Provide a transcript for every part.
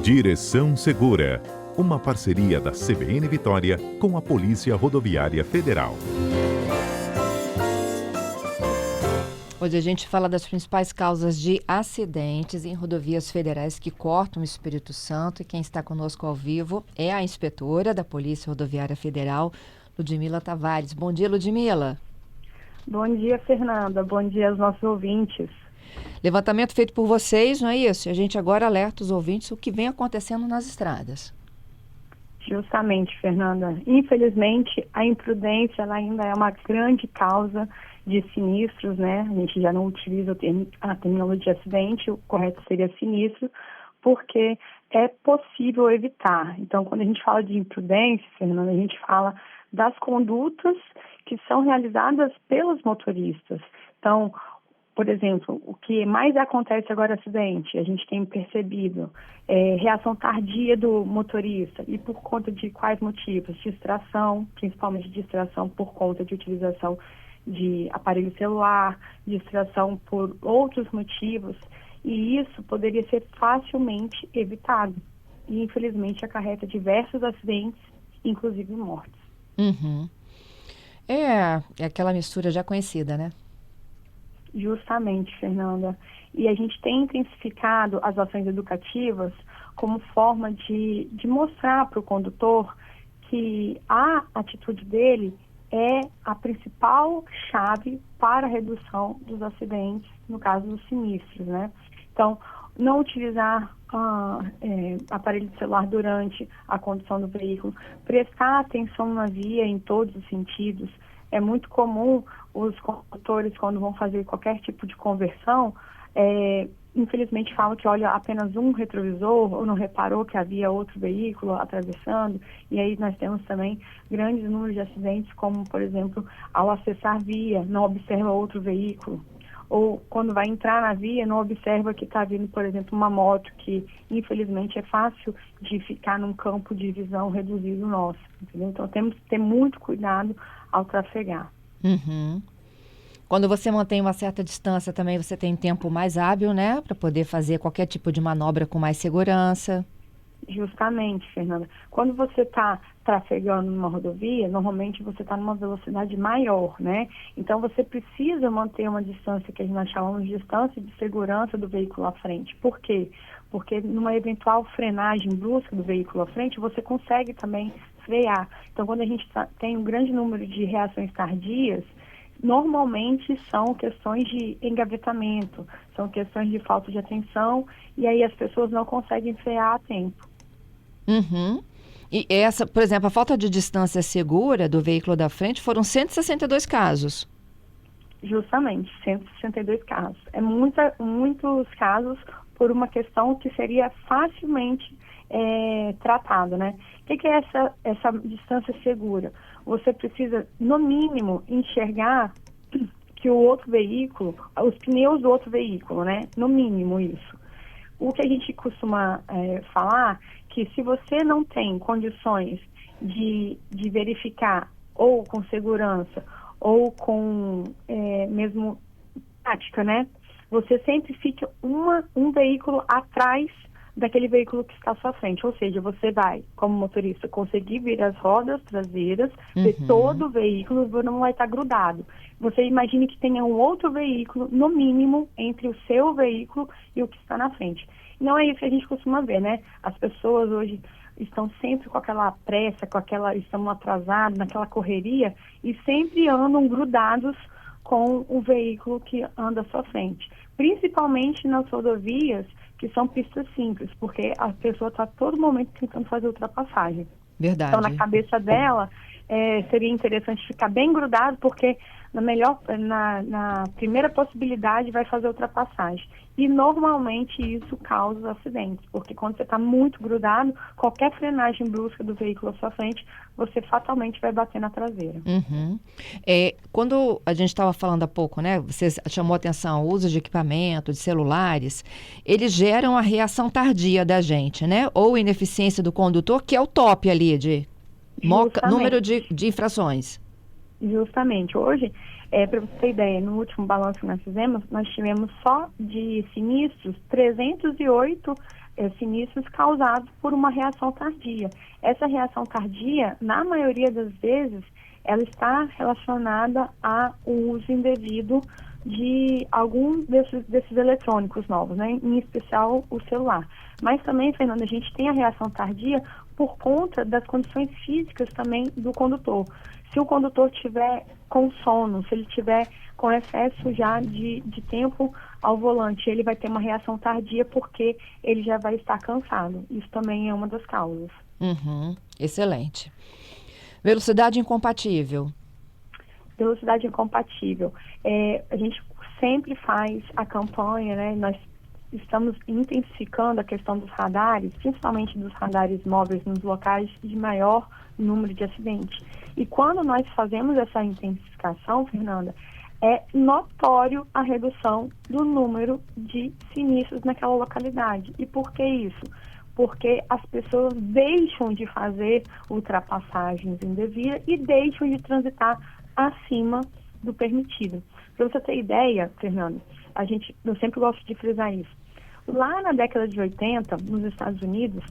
Direção Segura, uma parceria da CBN Vitória com a Polícia Rodoviária Federal. Hoje a gente fala das principais causas de acidentes em rodovias federais que cortam o Espírito Santo, e quem está conosco ao vivo é a inspetora da Polícia Rodoviária Federal, Ludmila Tavares. Bom dia, Ludmila. Bom dia, Fernanda. Bom dia aos nossos ouvintes. Levantamento feito por vocês, não é isso? E a gente agora alerta os ouvintes o que vem acontecendo nas estradas. Justamente, Fernanda. Infelizmente, a imprudência ela ainda é uma grande causa de sinistros, né? A gente já não utiliza a terminologia acidente, o correto seria sinistro, porque é possível evitar. Então, quando a gente fala de imprudência, Fernanda, a gente fala das condutas que são realizadas pelos motoristas. Então, por exemplo, o que mais acontece agora no acidente, a gente tem percebido reação tardia do motorista. E por conta de quais motivos? Distração, principalmente distração por conta de utilização de aparelho celular, distração por outros motivos. E isso poderia ser facilmente evitado. E, infelizmente, acarreta diversos acidentes, inclusive mortes. Uhum. É aquela mistura já conhecida, né? Justamente, Fernanda. E a gente tem intensificado as ações educativas como forma de mostrar para o condutor que a atitude dele é a principal chave para a redução dos acidentes, no caso dos sinistros, né? Então, não utilizar aparelho de celular durante a condução do veículo, prestar atenção na via em todos os sentidos. É muito comum os condutores, quando vão fazer qualquer tipo de conversão, infelizmente falam que olha apenas um retrovisor ou não reparou que havia outro veículo atravessando. E aí nós temos também grandes números de acidentes, como, por exemplo, ao acessar via, não observa outro veículo. Ou quando vai entrar na via, não observa que está vindo, por exemplo, uma moto, que infelizmente é fácil de ficar num campo de visão reduzido nosso. Entendeu? Então temos que ter muito cuidado ao trafegar. Uhum. Quando você mantém uma certa distância também, você tem tempo mais hábil, né? Para poder fazer qualquer tipo de manobra com mais segurança. Justamente, Fernanda. Quando você está trafegando numa rodovia, normalmente você está numa velocidade maior, né? Então você precisa manter uma distância que nós chamamos de distância de segurança do veículo à frente. Por quê? Porque numa eventual frenagem brusca do veículo à frente, você consegue também frear. Então, quando a gente tem um grande número de reações tardias, normalmente são questões de engavetamento, são questões de falta de atenção, e aí as pessoas não conseguem frear a tempo. Uhum. E essa, por exemplo, a falta de distância segura do veículo da frente foram 162 casos. Justamente, 162 casos. É muitos casos por uma questão que seria facilmente tratada, né? O que é essa distância segura? Você precisa, no mínimo, enxergar que o outro veículo, os pneus do outro veículo, né? No mínimo isso. O que a gente costuma falar, que se você não tem condições de verificar, ou com segurança, ou com mesmo prática, né? Você sempre fica um veículo atrás daquele veículo que está à sua frente. Ou seja, você vai, como motorista, conseguir ver as rodas traseiras, ver todo o veículo, não vai estar grudado. Você imagine que tenha um outro veículo, no mínimo, entre o seu veículo e o que está na frente. Não é isso que a gente costuma ver, né? As pessoas hoje estão sempre com aquela pressa, estão atrasados, naquela correria, e sempre andam grudados com o veículo que anda à sua frente. Principalmente nas rodovias, que são pistas simples, porque a pessoa está a todo momento tentando fazer ultrapassagem. Verdade. Então, na cabeça dela, seria interessante ficar bem grudado, porque na primeira possibilidade vai fazer ultrapassagem. E normalmente isso causa acidentes, porque quando você está muito grudado, qualquer frenagem brusca do veículo à sua frente, você fatalmente vai bater na traseira. Uhum. Quando a gente estava falando há pouco, né? Você chamou a atenção ao uso de equipamento, de celulares, eles geram a reação tardia da gente, né? Ou ineficiência do condutor, que é o top ali de número de infrações. Justamente. Hoje, para você ter ideia, no último balanço que nós fizemos, nós tivemos só de sinistros 308 sinistros causados por uma reação tardia. Essa reação tardia, na maioria das vezes, ela está relacionada ao uso indevido de algum desses eletrônicos novos, né? Em especial o celular. Mas também, Fernanda, a gente tem a reação tardia por conta das condições físicas também do condutor. Se o condutor tiver com sono, se ele tiver com excesso já de tempo ao volante, ele vai ter uma reação tardia porque ele já vai estar cansado. Isso também é uma das causas. Excelente. Velocidade incompatível. Velocidade incompatível. A gente sempre faz a campanha, né? Nós estamos intensificando a questão dos radares, principalmente dos radares móveis nos locais de maior número de acidentes. E quando nós fazemos essa intensificação, Fernanda, é notório a redução do número de sinistros naquela localidade. E por que isso? Porque as pessoas deixam de fazer ultrapassagens indevidas e deixam de transitar acima do permitido. Para você ter ideia, Fernando, eu sempre gosto de frisar isso. Lá na década de 80, nos Estados Unidos,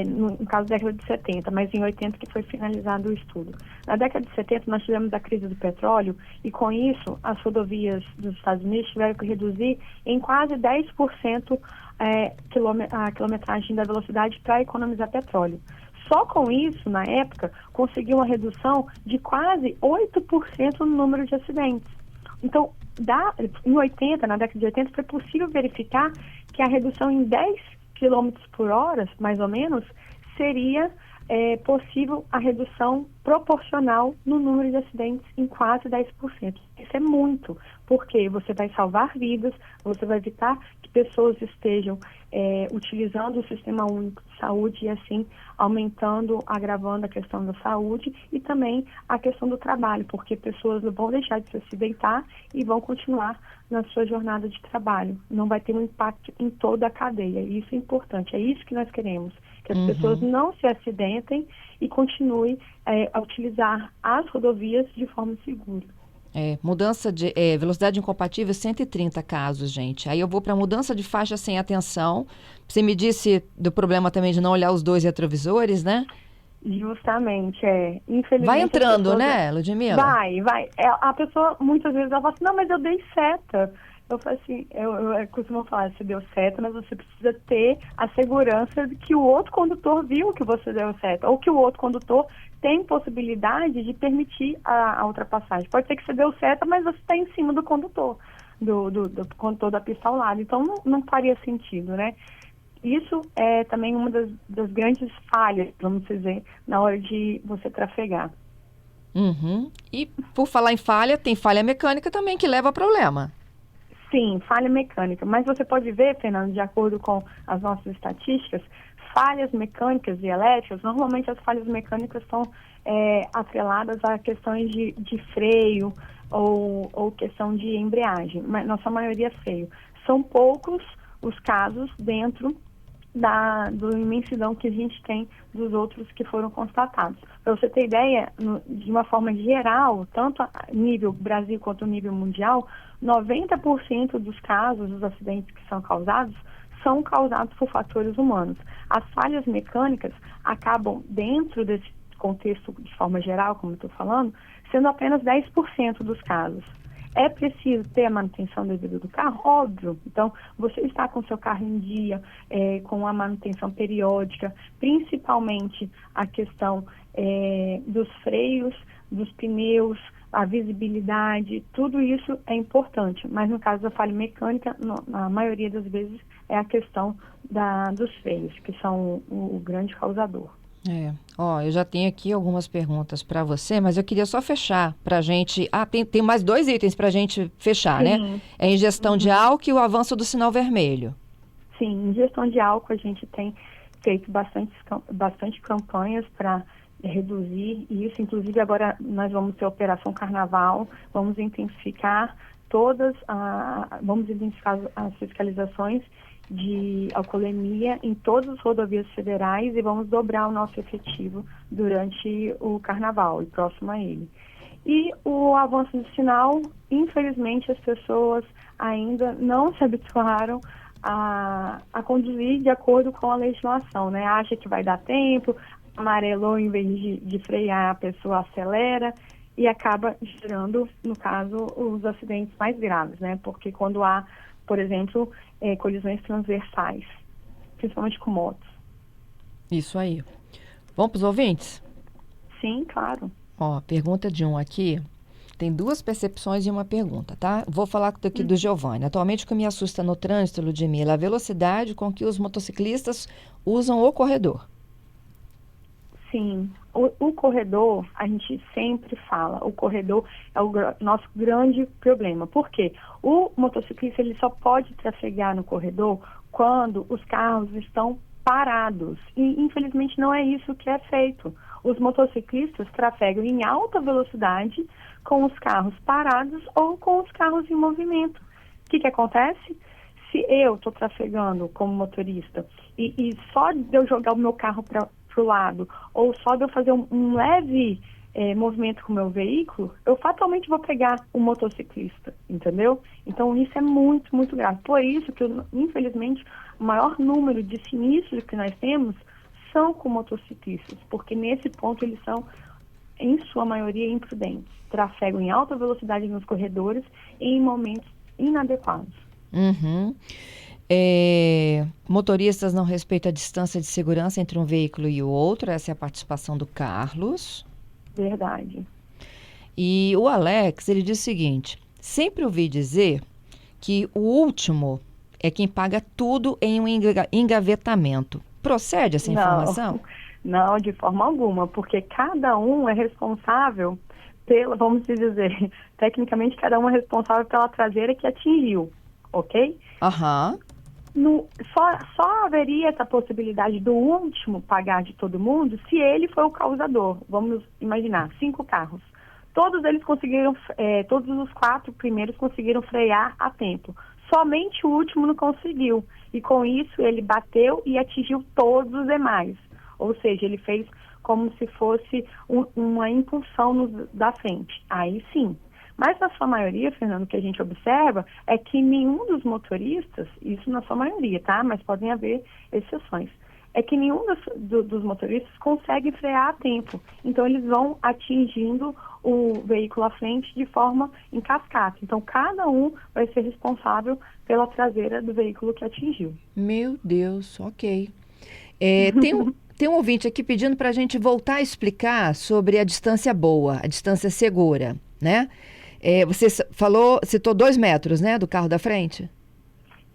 no caso da década de 70, mas em 80 que foi finalizado o estudo. Na década de 70 nós tivemos a crise do petróleo e com isso as rodovias dos Estados Unidos tiveram que reduzir em quase 10% a quilometragem da velocidade para economizar petróleo. Só com isso, na época, conseguiu uma redução de quase 8% no número de acidentes. Então, na década de 80, foi possível verificar que a redução em 10 km por hora, mais ou menos, seria possível a redução proporcional no número de acidentes em quase 10%. Isso é muito, porque você vai salvar vidas, você vai evitar que pessoas estejam utilizando o Sistema Único de Saúde e assim aumentando, agravando a questão da saúde e também a questão do trabalho, porque pessoas não vão deixar de se acidentar e vão continuar na sua jornada de trabalho. Não vai ter um impacto em toda a cadeia. Isso é importante, é isso que nós queremos, que as pessoas não se acidentem e continuem a utilizar as rodovias de forma segura. Mudança de velocidade incompatível, 130 casos, gente. Aí eu vou para mudança de faixa sem atenção. Você me disse do problema também de não olhar os dois retrovisores, né? Justamente, infelizmente... Vai entrando, né, Ludmila? Vai. A pessoa, muitas vezes, ela fala assim, não, mas eu dei seta. Eu falo assim, eu costumo falar, você deu seta, mas você precisa ter a segurança de que o outro condutor viu que você deu seta, ou que o outro condutor tem possibilidade de permitir a ultrapassagem. Pode ser que você deu seta, mas você está em cima do condutor, do condutor da pista ao lado. Então, não faria sentido, né? Isso é também uma das grandes falhas, vamos dizer, na hora de você trafegar. E, por falar em falha, tem falha mecânica também que leva a problema. Sim, falha mecânica. Mas você pode ver, Fernando, de acordo com as nossas estatísticas, falhas mecânicas e elétricas, normalmente as falhas mecânicas são atreladas a questões de freio ou questão de embreagem. Mas nossa maioria é freio. São poucos os casos dentro da imensidão que a gente tem dos outros que foram constatados. Para você ter ideia, de uma forma geral, tanto a nível Brasil quanto a nível mundial, 90% dos casos, dos acidentes que são causados por fatores humanos. As falhas mecânicas acabam, dentro desse contexto de forma geral, como eu estou falando, sendo apenas 10% dos casos. É preciso ter a manutenção devida do carro? Óbvio. Então, você está com o seu carro em dia, com a manutenção periódica, principalmente a questão dos freios, dos pneus, a visibilidade, tudo isso é importante. Mas no caso da falha mecânica, na maioria das vezes, é a questão dos freios, que são o grande causador. Eu já tenho aqui algumas perguntas para você, mas eu queria só fechar para a gente... tem mais 2 itens para a gente fechar, Sim. né? É ingestão de álcool e o avanço do sinal vermelho. Sim, ingestão de álcool a gente tem feito bastante campanhas para reduzir isso. Inclusive agora nós vamos ter a Operação Carnaval, vamos intensificar as fiscalizações de alcoolemia em todas as rodovias federais e vamos dobrar o nosso efetivo durante o Carnaval e próximo a ele. E o avanço do sinal, infelizmente as pessoas ainda não se habituaram a conduzir de acordo com a legislação, né? Acha que vai dar tempo, amarelou, em vez de frear, a pessoa acelera e acaba gerando, no caso, os acidentes mais graves, né? Porque quando há, por exemplo, colisões transversais, principalmente com motos. Isso aí. Vamos para os ouvintes? Sim, claro. Ó, pergunta de um aqui. Tem duas percepções e uma pergunta, tá? Vou falar aqui do Giovanni. Atualmente, o que me assusta no trânsito, Ludmila, é a velocidade com que os motociclistas usam o corredor. Sim, o corredor, a gente sempre fala, o corredor é o nosso grande problema. Por quê? O motociclista ele só pode trafegar no corredor quando os carros estão parados. E, infelizmente, não é isso que é feito. Os motociclistas trafegam em alta velocidade com os carros parados ou com os carros em movimento. O que acontece? Se eu estou trafegando como motorista e só de eu jogar o meu carro para o lado, ou só de eu fazer um leve movimento com o meu veículo, eu fatalmente vou pegar o motociclista, entendeu? Então isso é muito, muito grave. Por isso que, infelizmente, o maior número de sinistros que nós temos são com motociclistas, porque nesse ponto eles são, em sua maioria, imprudentes. Trafegam em alta velocidade nos corredores e em momentos inadequados. Uhum. Motoristas não respeitam a distância de segurança entre um veículo e o outro. Essa é a participação do Carlos. Verdade. E o Alex, ele diz o seguinte: sempre ouvi dizer que o último é quem paga tudo em um engavetamento. Procede essa informação? Não, de forma alguma, porque cada um é responsável vamos dizer, tecnicamente cada um é responsável pela traseira que atingiu, ok? Aham. Só haveria essa possibilidade do último pagar de todo mundo se ele foi o causador. Vamos imaginar, 5 carros. Todos eles conseguiram, todos os 4 primeiros conseguiram frear a tempo. Somente o último não conseguiu. E com isso ele bateu e atingiu todos os demais. Ou seja, ele fez como se fosse uma impulsão da frente. Aí sim. Mas na sua maioria, Fernando, o que a gente observa é que nenhum dos motoristas, isso na sua maioria, tá? Mas podem haver exceções, é que nenhum dos motoristas consegue frear a tempo. Então eles vão atingindo o veículo à frente de forma em cascata. Então cada um vai ser responsável pela traseira do veículo que atingiu. Meu Deus, ok. Tem um ouvinte aqui pedindo para a gente voltar a explicar sobre a distância boa, a distância segura, né? Você citou 2 metros, né, do carro da frente?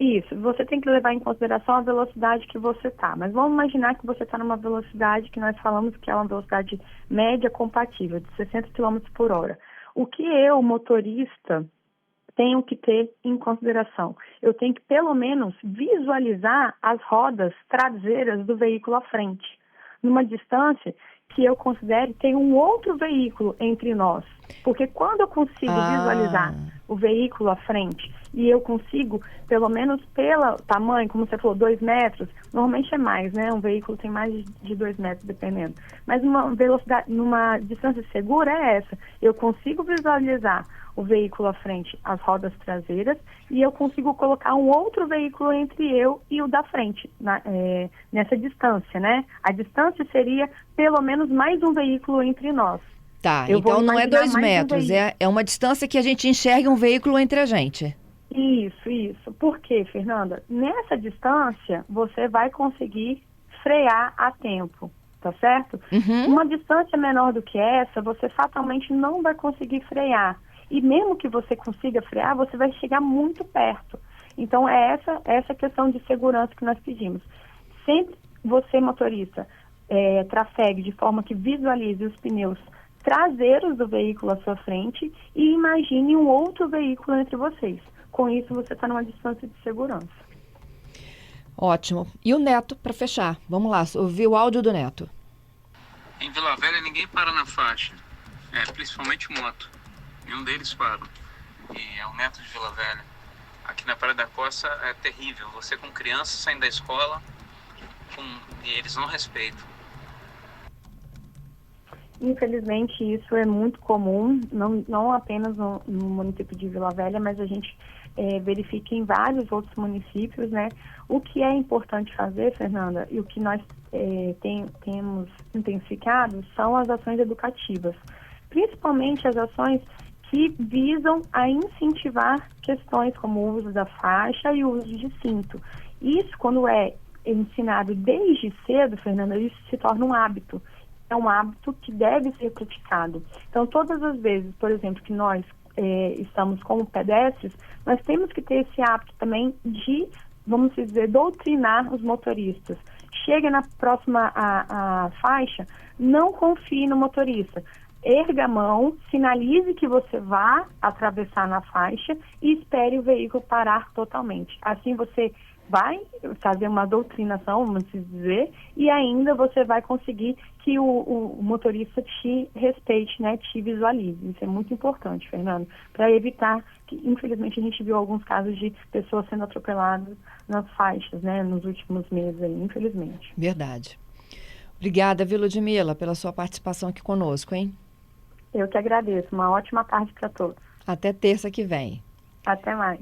Isso, você tem que levar em consideração a velocidade que você está. Mas vamos imaginar que você está numa velocidade que nós falamos que é uma velocidade média compatível, de 60 km por hora. O que eu, motorista, tenho que ter em consideração? Eu tenho que, pelo menos, visualizar as rodas traseiras do veículo à frente, numa distância que eu considere tem um outro veículo entre nós. Porque quando eu consigo visualizar o veículo à frente e eu consigo, pelo menos pelo tamanho, como você falou, 2 metros, normalmente é mais, né? Um veículo tem mais de 2 metros, dependendo. Mas numa distância segura é essa. Eu consigo visualizar o veículo à frente, as rodas traseiras, e eu consigo colocar um outro veículo entre eu e o da frente, nessa distância, né? A distância seria pelo menos mais um veículo entre nós. Tá, então não é 2 metros, é uma distância que a gente enxerga um veículo entre a gente. Isso. Por quê, Fernanda? Nessa distância, você vai conseguir frear a tempo, tá certo? Uhum. Uma distância menor do que essa, você fatalmente não vai conseguir frear. E mesmo que você consiga frear, você vai chegar muito perto. Então, é essa questão de segurança que nós pedimos. Sempre você, motorista, trafegue de forma que visualize os pneus traseiros do veículo à sua frente e imagine um outro veículo entre vocês. Com isso, você está numa distância de segurança. Ótimo. E o Neto, para fechar? Vamos lá, ouvir o áudio do Neto. Em Vila Velha, ninguém para na faixa, principalmente moto. Nenhum deles para. E é o Neto de Vila Velha. Aqui na Praia da Costa é terrível. Você com criança saindo da escola e eles não respeitam. Infelizmente, isso é muito comum, não apenas no município de Vila Velha, mas a gente verifica em vários outros municípios, né? O que é importante fazer, Fernanda, e o que nós temos intensificado são as ações educativas, principalmente as ações que visam a incentivar questões como o uso da faixa e o uso de cinto. Isso, quando é ensinado desde cedo, Fernanda, isso se torna um hábito. É um hábito que deve ser praticado. Então, todas as vezes, por exemplo, que nós estamos como pedestres, nós temos que ter esse hábito também de, vamos dizer, doutrinar os motoristas. Chega na próxima a faixa, não confie no motorista. Erga a mão, sinalize que você vá atravessar na faixa e espere o veículo parar totalmente. Assim você vai fazer uma doutrinação, vamos dizer, e ainda você vai conseguir que o motorista te respeite, né, te visualize. Isso é muito importante, Fernando, para evitar que, infelizmente, a gente viu alguns casos de pessoas sendo atropeladas nas faixas, né, nos últimos meses aí, infelizmente. Verdade. Obrigada, viu, Ludmila, pela sua participação aqui conosco, hein? Eu que agradeço. Uma ótima tarde para todos. Até terça que vem. Até mais.